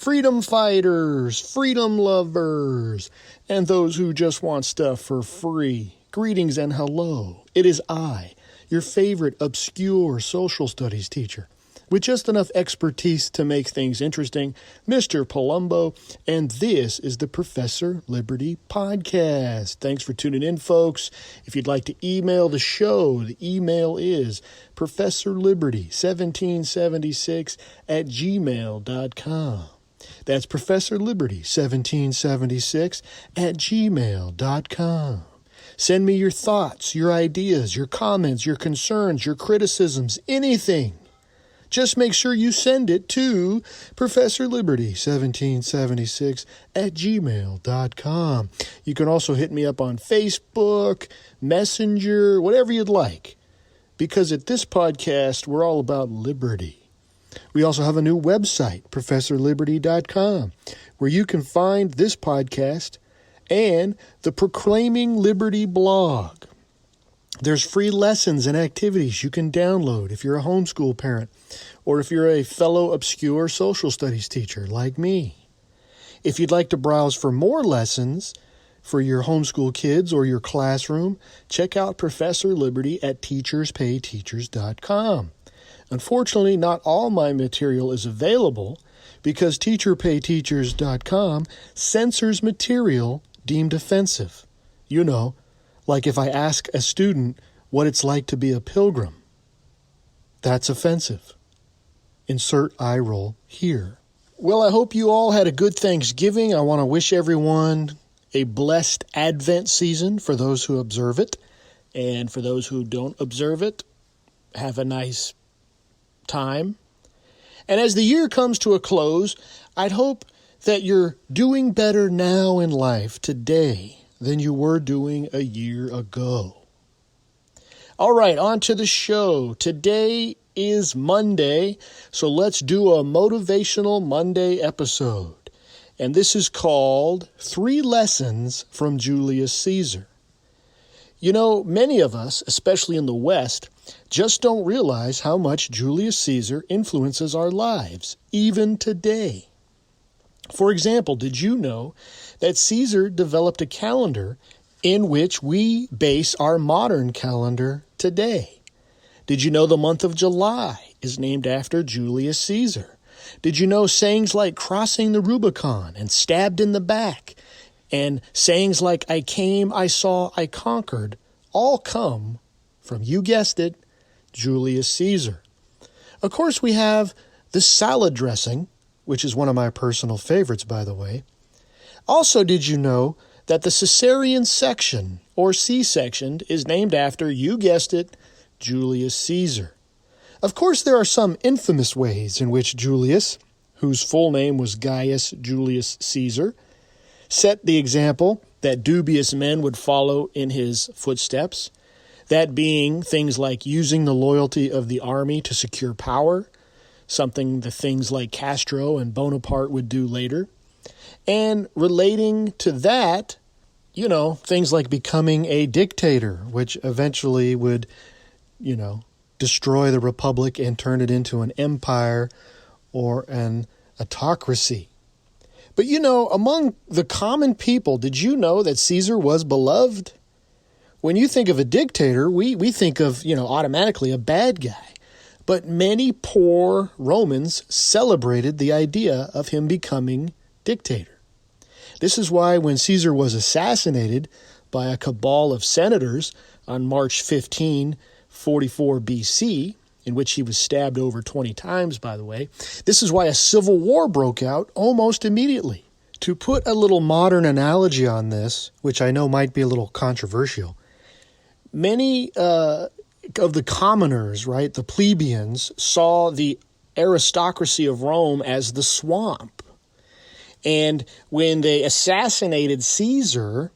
freedom fighters, freedom lovers, and those who just want stuff for free. Greetings and hello. It is I, your favorite obscure social studies teacher, with just enough expertise to make things interesting, Mr. Palumbo, and this is the Professor Liberty Podcast. Thanks for tuning in, folks. If you'd like to email the show, the email is professorliberty1776@gmail.com. That's professorliberty1776@gmail.com. Send me your thoughts, your ideas, your comments, your concerns, your criticisms, anything. Just make sure you send it to professorliberty1776@gmail.com. You can also hit me up on Facebook, Messenger, whatever you'd like. Because at this podcast, we're all about liberty. We also have a new website, professorliberty.com, where you can find this podcast and the Proclaiming Liberty blog. There's free lessons and activities you can download if you're a homeschool parent or if you're a fellow obscure social studies teacher like me. If you'd like to browse for more lessons for your homeschool kids or your classroom, check out Professor Liberty at teacherspayteachers.com. Unfortunately, not all my material is available because teacherpayteachers.com censors material deemed offensive. You know, like if I ask a student what it's like to be a pilgrim, that's offensive. Insert eye roll here. Well, I hope you all had a good Thanksgiving. I want to wish everyone a blessed Advent season for those who observe it. And for those who don't observe it, have a nice time. And as the year comes to a close, I'd hope that you're doing better now in life today than you were doing a year ago. All right, on to the show. Today is Monday, so let's do a Motivational Monday episode. And this is called 3 Lessons from Julius Caesar. You know, many of us, especially in the West, just don't realize how much Julius Caesar influences our lives, even today. For example, did you know that Caesar developed a calendar in which we base our modern calendar today? Did you know the month of July is named after Julius Caesar? Did you know sayings like crossing the Rubicon and stabbed in the back and sayings like I came, I saw, I conquered all come from, you guessed it, Julius Caesar? Of course, we have the salad dressing, which is one of my personal favorites, by the way. Also, did you know that the cesarean section, or C-section, is named after, you guessed it, Julius Caesar? Of course, there are some infamous ways in which Julius, whose full name was Gaius Julius Caesar, set the example that dubious men would follow in his footsteps, that being things like using the loyalty of the army to secure power, something the things like Castro and Bonaparte would do later. And relating to that, you know, things like becoming a dictator, which eventually would, you know, destroy the republic and turn it into an empire or an autocracy. But, you know, among the common people, did you know that Caesar was beloved? When you think of a dictator, we think of, you know, automatically a bad guy. But many poor Romans celebrated the idea of him becoming dictator. This is why when Caesar was assassinated by a cabal of senators on March 15, 44 BC, in which he was stabbed over 20 times, by the way, this is why a civil war broke out almost immediately. To put a little modern analogy on this, which I know might be a little controversial, many of the commoners, right, the plebeians, saw the aristocracy of Rome as the swamp. And when they assassinated Caesar,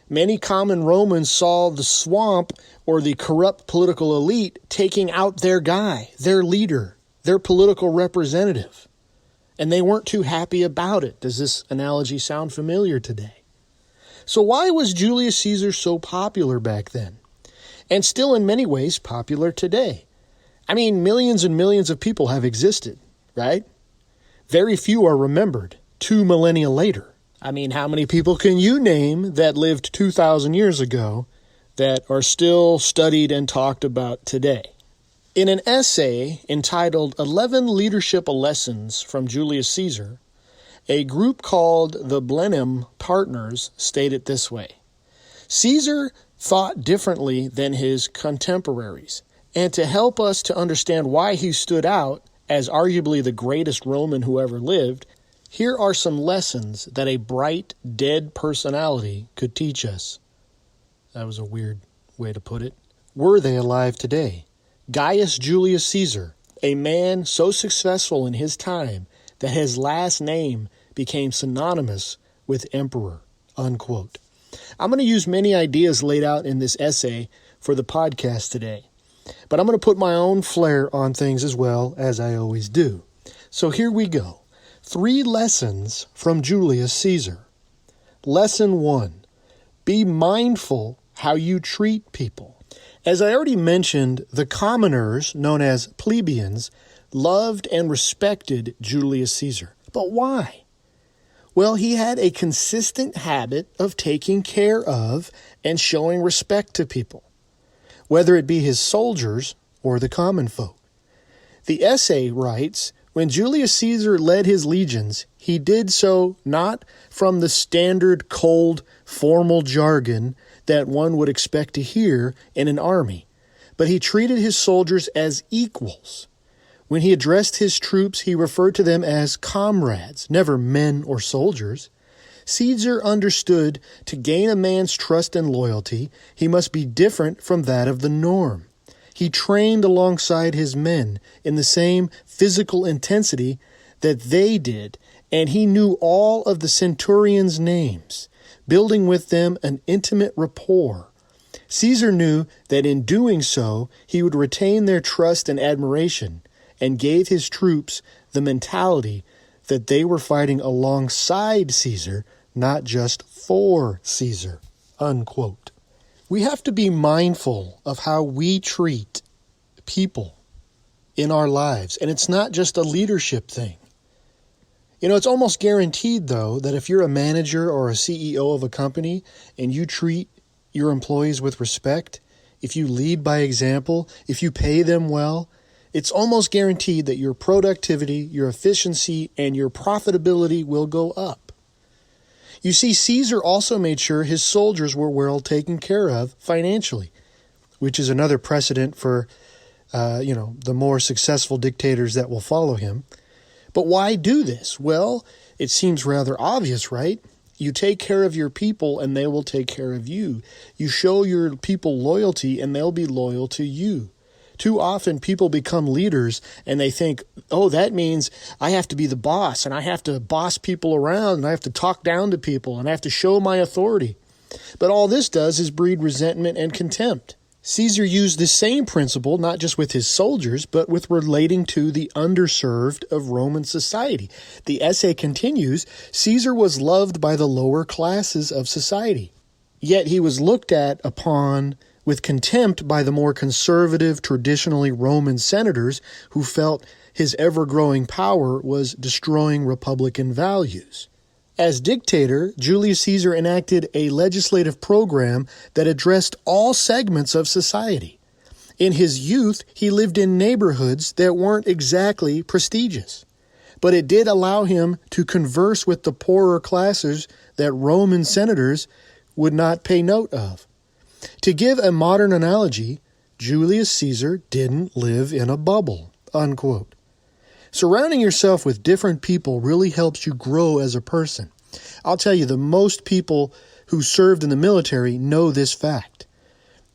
many common Romans saw the swamp or the corrupt political elite taking out their guy, their leader, their political representative. And they weren't too happy about it. Does this analogy sound familiar today? So why was Julius Caesar so popular back then? And still in many ways popular today? I mean, millions and millions of people have existed, right? Very few are remembered 2 millennia later. I mean, how many people can you name that lived 2,000 years ago that are still studied and talked about today? In an essay entitled 11 Leadership Lessons from Julius Caesar, a group called the Blenheim Partners stated this way: Caesar thought differently than his contemporaries, and to help us to understand why he stood out as arguably the greatest Roman who ever lived, here are some lessons that a bright, dead personality could teach us. That was a weird way to put it. Were they alive today? Gaius Julius Caesar, a man so successful in his time that his last name became synonymous with emperor, unquote. I'm going to use many ideas laid out in this essay for the podcast today, but I'm going to put my own flair on things as well, as I always do. So here we go. 3 lessons from Julius Caesar. Lesson 1, be mindful how you treat people. As I already mentioned, the commoners, known as plebeians, loved and respected Julius Caesar. But why? Well, he had a consistent habit of taking care of and showing respect to people, whether it be his soldiers or the common folk. The essay writes, when Julius Caesar led his legions, he did so not from the standard cold, formal jargon that one would expect to hear in an army, but he treated his soldiers as equals. When he addressed his troops, he referred to them as comrades, never men or soldiers. Caesar understood to gain a man's trust and loyalty, he must be different from that of the norm. He trained alongside his men in the same physical intensity that they did, and he knew all of the centurions' names, building with them an intimate rapport. Caesar knew that in doing so, he would retain their trust and admiration, and gave his troops the mentality that they were fighting alongside Caesar, not just for Caesar, unquote. We have to be mindful of how we treat people in our lives, and it's not just a leadership thing. You know, it's almost guaranteed, though, that if you're a manager or a CEO of a company and you treat your employees with respect, if you lead by example, if you pay them well, it's almost guaranteed that your productivity, your efficiency, and your profitability will go up. You see, Caesar also made sure his soldiers were well taken care of financially, which is another precedent for, the more successful dictators that will follow him. But why do this? Well, it seems rather obvious, right? You take care of your people and they will take care of you. You show your people loyalty and they'll be loyal to you. Too often people become leaders and they think, oh, that means I have to be the boss and I have to boss people around and I have to talk down to people and I have to show my authority. But all this does is breed resentment and contempt. Caesar used the same principle not just with his soldiers, but with relating to the underserved of Roman society. The essay continues, Caesar was loved by the lower classes of society, yet he was looked at upon with contempt by the more conservative, traditionally Roman senators who felt his ever-growing power was destroying Republican values. As dictator, Julius Caesar enacted a legislative program that addressed all segments of society. In his youth, he lived in neighborhoods that weren't exactly prestigious, but it did allow him to converse with the poorer classes that Roman senators would not pay note of. To give a modern analogy, Julius Caesar didn't live in a bubble, unquote. Surrounding yourself with different people really helps you grow as a person. I'll tell you, the most people who served in the military know this fact.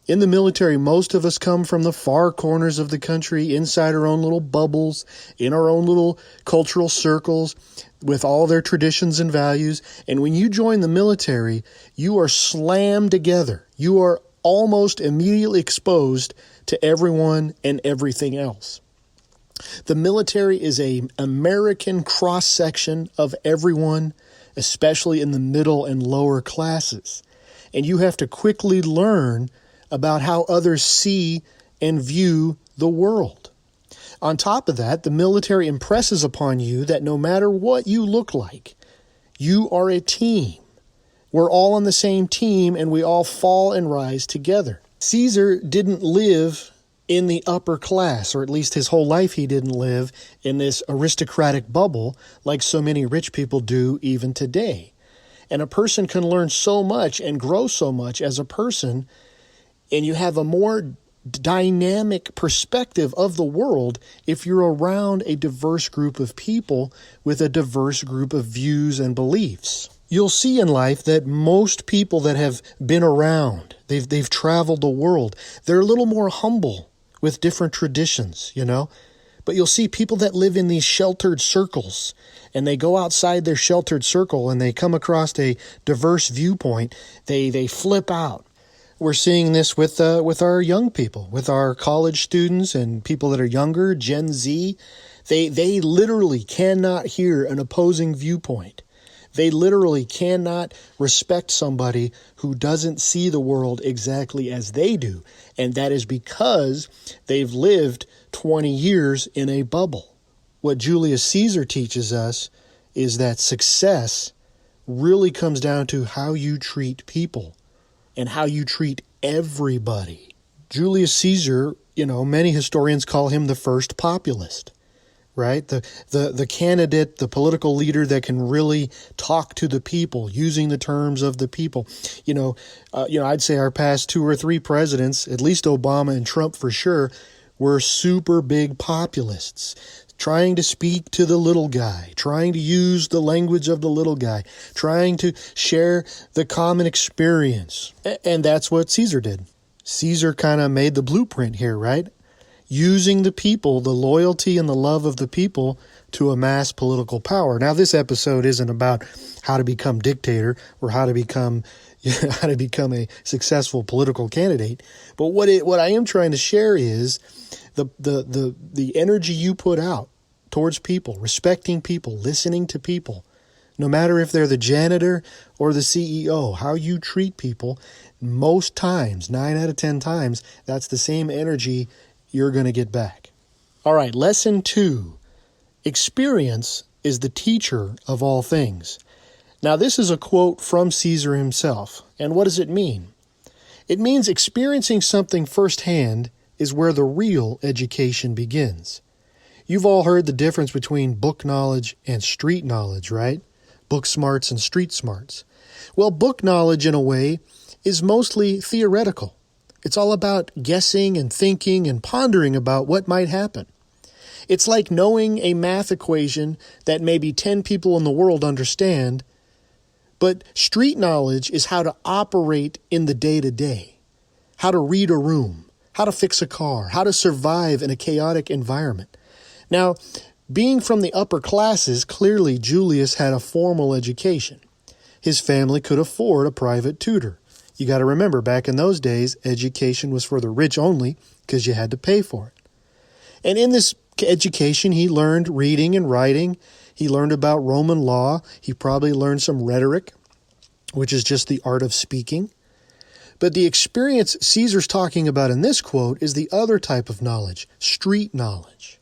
In the military, most of us come from the far corners of the country, inside our own little bubbles, in our own little cultural circles, with all their traditions and values. And when you join the military, you are slammed together. You are almost immediately exposed to everyone and everything else. The military is an American cross-section of everyone, especially in the middle and lower classes. And you have to quickly learn about how others see and view the world. On top of that, the military impresses upon you that no matter what you look like, you are a team. We're all on the same team, and we all fall and rise together. Caesar didn't live in the upper class, or at least his whole life he didn't live in this aristocratic bubble like so many rich people do even today. And a person can learn so much and grow so much as a person, and you have a more dynamic perspective of the world if you're around a diverse group of people with a diverse group of views and beliefs. You'll see in life that most people that have been around, they've traveled the world, they're a little more humble with different traditions, But you'll see people that live in these sheltered circles, and they go outside their sheltered circle and they come across a diverse viewpoint, they flip out. We're seeing this with our young people, with our college students and people that are younger, Gen Z. They literally cannot hear an opposing viewpoint. They literally cannot respect somebody who doesn't see the world exactly as they do. And that is because they've lived 20 years in a bubble. What Julius Caesar teaches us is that success really comes down to how you treat people and how you treat everybody. Julius Caesar, many historians call him the first populist. Right? The candidate, the political leader that can really talk to the people using the terms of the people. I'd say our past 2 or 3 presidents, at least Obama and Trump for sure, were super big populists, trying to speak to the little guy, trying to use the language of the little guy, trying to share the common experience. And that's what Caesar did. Caesar kind of made the blueprint here, right? Using the people, the loyalty and the love of the people to amass political power. Now, this episode isn't about how to become dictator or how to become a successful political candidate. But what I am trying to share is the energy you put out towards people, respecting people, listening to people, no matter if they're the janitor or the CEO, how you treat people, most times, 9 out of 10 times, that's the same energy you're going to get back. All right, lesson 2. Experience is the teacher of all things. Now, this is a quote from Caesar himself. And what does it mean? It means experiencing something firsthand is where the real education begins. You've all heard the difference between book knowledge and street knowledge, right? Book smarts and street smarts. Well, book knowledge, in a way, is mostly theoretical. It's all about guessing and thinking and pondering about what might happen. It's like knowing a math equation that maybe 10 people in the world understand, but street knowledge is how to operate in the day-to-day, how to read a room, how to fix a car, how to survive in a chaotic environment. Now, being from the upper classes, clearly Julius had a formal education. His family could afford a private tutor. You got to remember, back in those days, education was for the rich only because you had to pay for it. And in this education, he learned reading and writing. He learned about Roman law. He probably learned some rhetoric, which is just the art of speaking. But the experience Caesar's talking about in this quote is the other type of knowledge, street knowledge.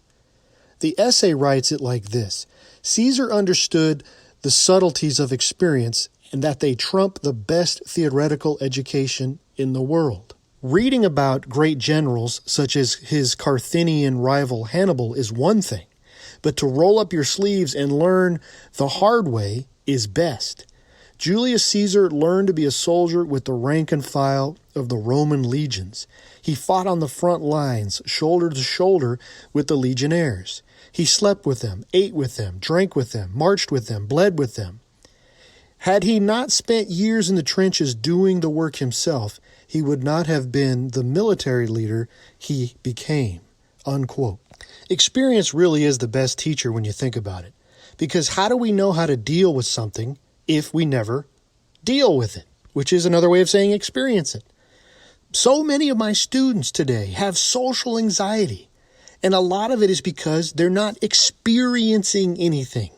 The essay writes it like this: Caesar understood the subtleties of experience and that they trump the best theoretical education in the world. Reading about great generals, such as his Carthaginian rival Hannibal, is one thing, but to roll up your sleeves and learn the hard way is best. Julius Caesar learned to be a soldier with the rank and file of the Roman legions. He fought on the front lines, shoulder to shoulder with the legionnaires. He slept with them, ate with them, drank with them, marched with them, bled with them. Had he not spent years in the trenches doing the work himself, he would not have been the military leader he became, unquote. Experience really is the best teacher when you think about it. Because how do we know how to deal with something if we never deal with it? Which is another way of saying experience it. So many of my students today have social anxiety. And a lot of it is because they're not experiencing anything.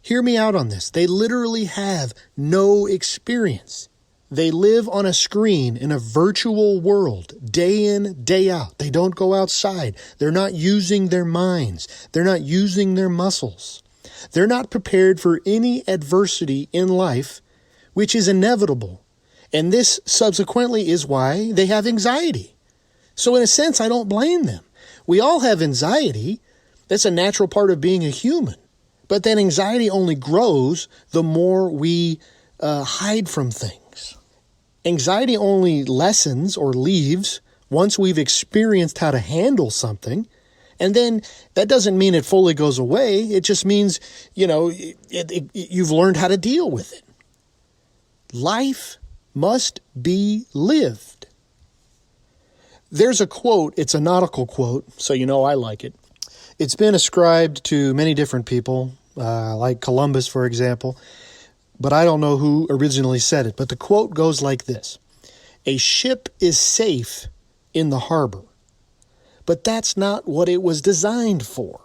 Hear me out on this. They literally have no experience. They live on a screen in a virtual world, day in, day out. They don't go outside. They're not using their minds. They're not using their muscles. They're not prepared for any adversity in life, which is inevitable. And this subsequently is why they have anxiety. So in a sense, I don't blame them. We all have anxiety. That's a natural part of being a human. But then anxiety only grows the more we hide from things. Anxiety only lessens or leaves once we've experienced how to handle something. And then that doesn't mean it fully goes away. It just means, you've learned how to deal with it. Life must be lived. There's a quote, it's a nautical quote, so you know I like it. It's been ascribed to many different people, like Columbus, for example, but I don't know who originally said it. But the quote goes like this: "A ship is safe in the harbor, but that's not what it was designed for."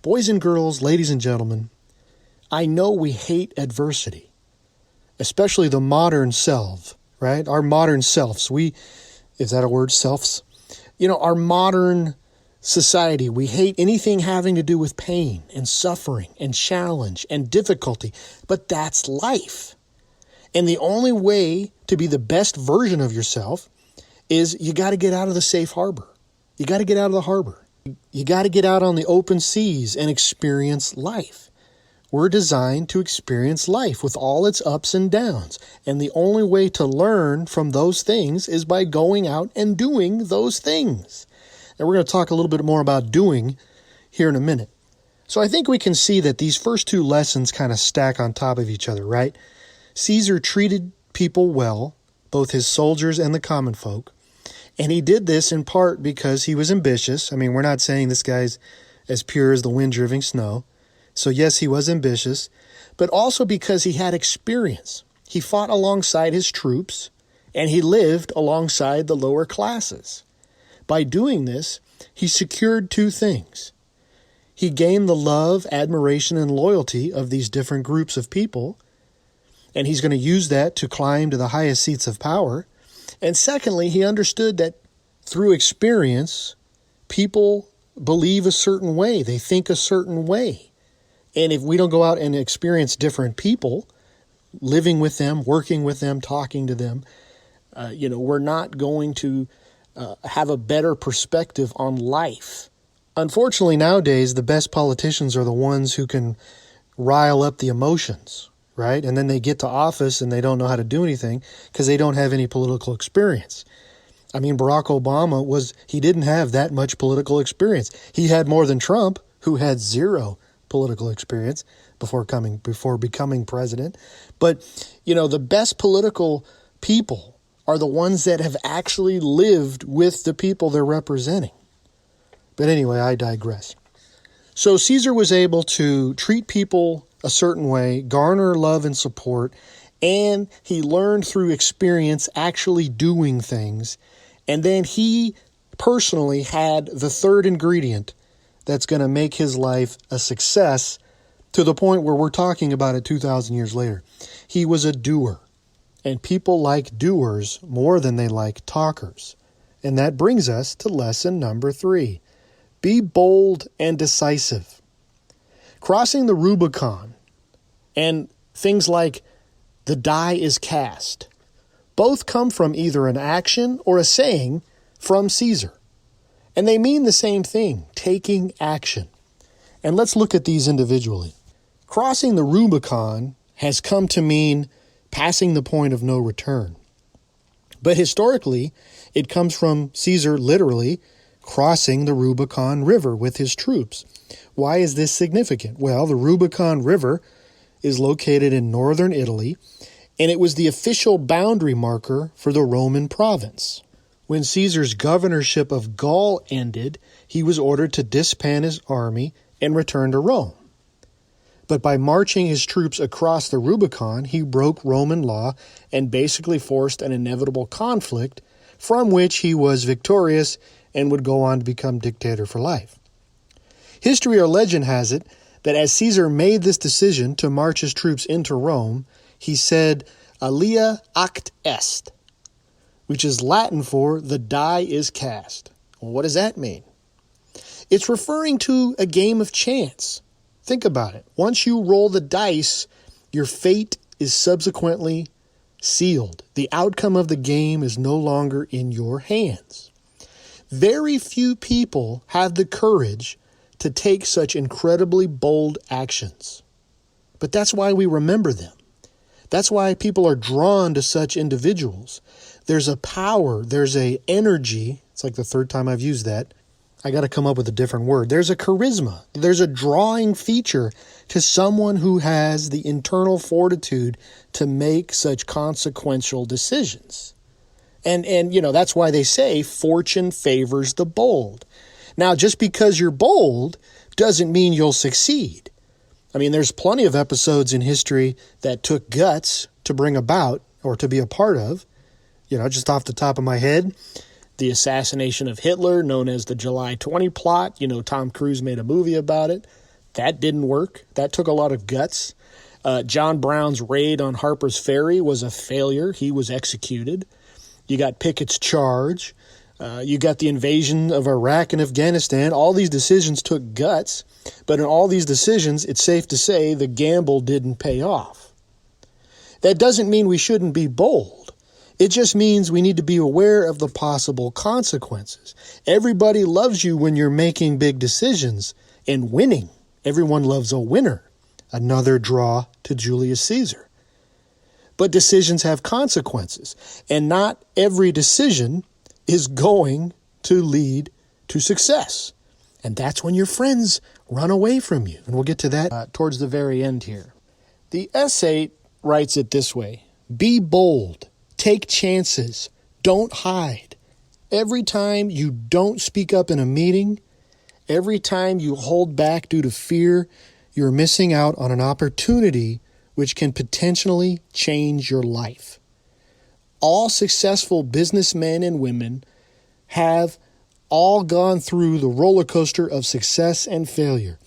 Boys and girls, ladies and gentlemen, I know we hate adversity, especially the modern self, right? Our modern selves. Is that a word, selves? Our modern society, we hate anything having to do with pain and suffering and challenge and difficulty, but that's life. And the only way to be the best version of yourself is you got to get out of the safe harbor. You got to get out of the harbor. You got to get out on the open seas and experience life. We're designed to experience life with all its ups and downs. And the only way to learn from those things is by going out and doing those things. And we're going to talk a little bit more about doing here in a minute. So I think we can see that these first two lessons kind of stack on top of each other, right? Caesar treated people well, both his soldiers and the common folk. And he did this in part because he was ambitious. I mean, we're not saying this guy's as pure as the wind driving snow. So yes, he was ambitious, but also because he had experience. He fought alongside his troops, and he lived alongside the lower classes. By doing this, he secured two things. He gained the love, admiration, and loyalty of these different groups of people, and he's going to use that to climb to the highest seats of power. And secondly, he understood that through experience, people believe a certain way. They think a certain way. And if we don't go out and experience different people, living with them, working with them, talking to them, we're not going to have a better perspective on life. Unfortunately, nowadays, the best politicians are the ones who can rile up the emotions, right? And then they get to office and they don't know how to do anything because they don't have any political experience. I mean, Barack Obama he didn't have that much political experience. He had more than Trump, who had zero political experience before becoming president. But, the best political people are the ones that have actually lived with the people they're representing. But anyway, I digress. So Caesar was able to treat people a certain way, garner love and support, and he learned through experience actually doing things. And then he personally had the third ingredient that's going to make his life a success to the point where we're talking about it 2,000 years later. He was a doer. And people like doers more than they like talkers. And that brings us to lesson number 3. Be bold and decisive. Crossing the Rubicon and things like the die is cast both come from either an action or a saying from Caesar. And they mean the same thing, taking action. And let's look at these individually. Crossing the Rubicon has come to mean passing the point of no return. But historically, it comes from Caesar literally crossing the Rubicon River with his troops. Why is this significant? Well, the Rubicon River is located in northern Italy, and it was the official boundary marker for the Roman province. When Caesar's governorship of Gaul ended, he was ordered to disband his army and return to Rome. But by marching his troops across the Rubicon, he broke Roman law and basically forced an inevitable conflict from which he was victorious and would go on to become dictator for life. History or legend has it that as Caesar made this decision to march his troops into Rome, he said, alia act est, which is Latin for the die is cast. Well, what does that mean? It's referring to a game of chance. Think about it. Once you roll the dice, your fate is subsequently sealed. The outcome of the game is no longer in your hands. Very few people have the courage to take such incredibly bold actions. But that's why we remember them. That's why people are drawn to such individuals. There's a power, there's a energy. It's like the third time I've used that. I got to come up with a different word. There's a charisma. There's a drawing feature to someone who has the internal fortitude to make such consequential decisions. And that's why they say fortune favors the bold. Now, just because you're bold doesn't mean you'll succeed. I mean, there's plenty of episodes in history that took guts to bring about or to be a part of. Just off the top of my head, the assassination of Hitler, known as the July 20 plot. Tom Cruise made a movie about it. That didn't work. That took a lot of guts. John Brown's raid on Harper's Ferry was a failure. He was executed. You got Pickett's charge. You got the invasion of Iraq and Afghanistan. All these decisions took guts. But in all these decisions, it's safe to say the gamble didn't pay off. That doesn't mean we shouldn't be bold. It just means we need to be aware of the possible consequences. Everybody loves you when you're making big decisions and winning. Everyone loves a winner. Another draw to Julius Caesar. But decisions have consequences, and not every decision is going to lead to success. And that's when your friends run away from you. And we'll get to that towards the very end here. The essay writes it this way: be bold. Take chances. Don't hide. Every time you don't speak up in a meeting, every time you hold back due to fear, you're missing out on an opportunity which can potentially change your life. All successful businessmen and women have all gone through the roller coaster of success and failure.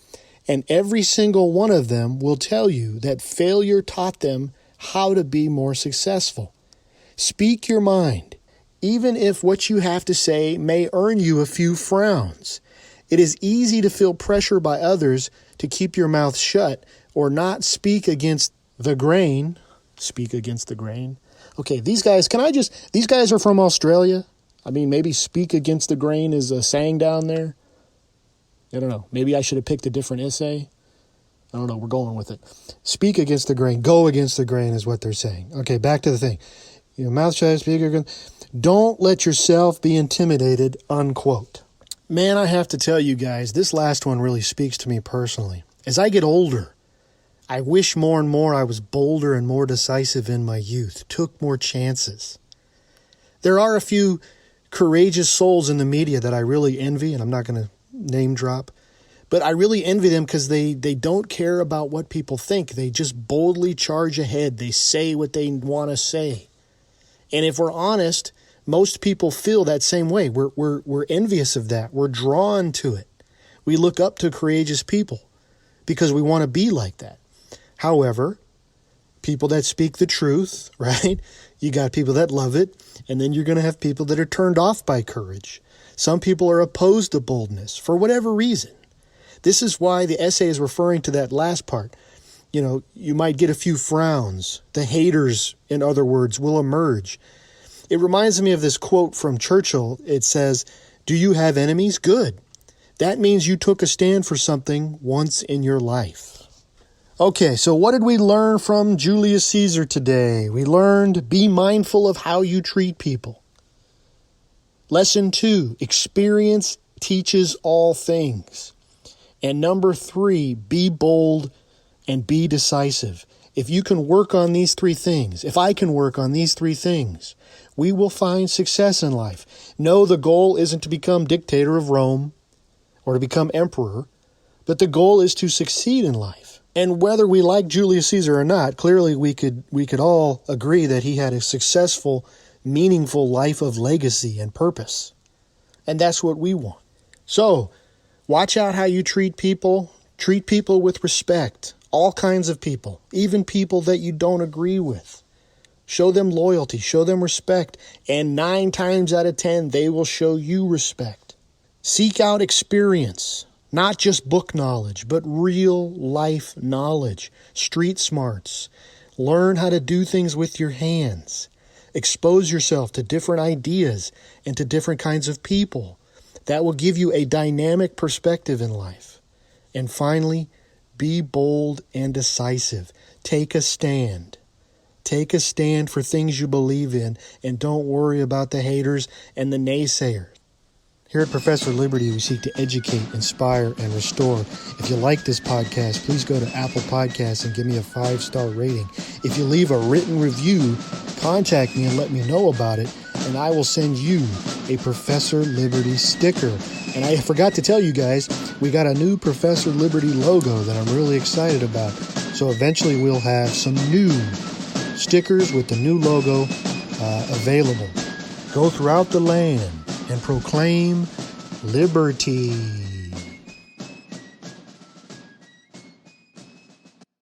And every single one of them will tell you that failure taught them how to be more successful. Speak your mind, even if what you have to say may earn you a few frowns. It is easy to feel pressure by others to keep your mouth shut or not speak against the grain. Speak against the grain. Okay, these guys are from Australia. I mean, maybe speak against the grain is a saying down there. I don't know. Maybe I should have picked a different essay. I don't know. We're going with it. Speak against the grain. Go against the grain is what they're saying. Okay, back to the thing. Mouth shut, speak against. Don't let yourself be intimidated, unquote. Man, I have to tell you guys, this last one really speaks to me personally. As I get older, I wish more and more I was bolder and more decisive in my youth, took more chances. There are a few courageous souls in the media that I really envy, and I'm not going to name drop, but I really envy them because they don't care about what people think. They just boldly charge ahead. They say what they want to say. And if we're honest, most people feel that same way. We're envious of that. We're drawn to it. We look up to courageous people because we want to be like that. However, people that speak the truth, right? You got people that love it, and then you're going to have people that are turned off by courage. Some people are opposed to boldness for whatever reason. This is why the essay is referring to that last part. You might get a few frowns. The haters, in other words, will emerge. It reminds me of this quote from Churchill. It says, "Do you have enemies? Good. That means you took a stand for something once in your life." Okay, so what did we learn from Julius Caesar today? We learned be mindful of how you treat people. Lesson 2, experience teaches all things. And number 3, be bold and be decisive. If you can work on these 3 things, if I can work on these 3 things, we will find success in life. No, the goal isn't to become dictator of Rome or to become emperor, but the goal is to succeed in life. And whether we like Julius Caesar or not, clearly we could all agree that he had a successful, meaningful life of legacy and purpose. And that's what we want. So, watch out how you treat people. Treat people with respect. All kinds of people, even people that you don't agree with. Show them loyalty, show them respect, and 9 times out of 10, they will show you respect. Seek out experience, not just book knowledge, but real life knowledge, street smarts. Learn how to do things with your hands. Expose yourself to different ideas and to different kinds of people. That will give you a dynamic perspective in life. And finally, be bold and decisive. Take a stand. Take a stand for things you believe in, and don't worry about the haters and the naysayers. Here at Professor Liberty, we seek to educate, inspire, and restore. If you like this podcast, please go to Apple Podcasts and give me a 5-star rating. If you leave a written review, contact me and let me know about it, and I will send you a Professor Liberty sticker. And I forgot to tell you guys, we got a new Professor Liberty logo that I'm really excited about. So eventually we'll have some new stickers with the new logo available. Go throughout the land and proclaim liberty.